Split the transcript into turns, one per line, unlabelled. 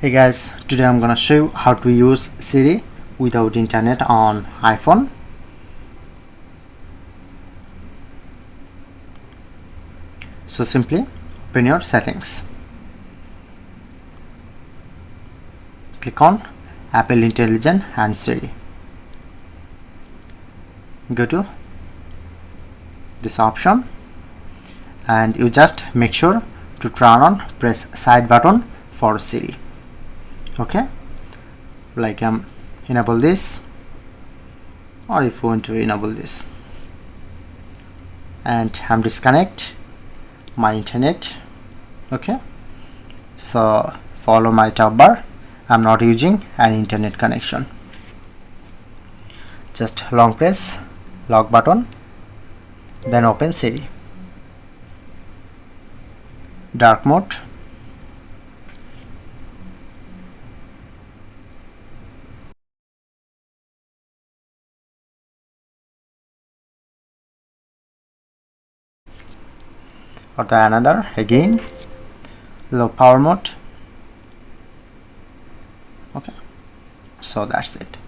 Hey guys, today I'm gonna show you how to use Siri without internet on iPhone. So simply open your settings, click on Apple Intelligent and Siri. Go to this option and you just make sure to turn on press side button for Siri. Okay, like enable this, or if you want to enable this, and I'm disconnect my internet. Okay, so follow my top bar. I'm not using an internet connection. Just long press lock button, then open Siri. Dark mode, or the another again low power mode. Okay, so that's it.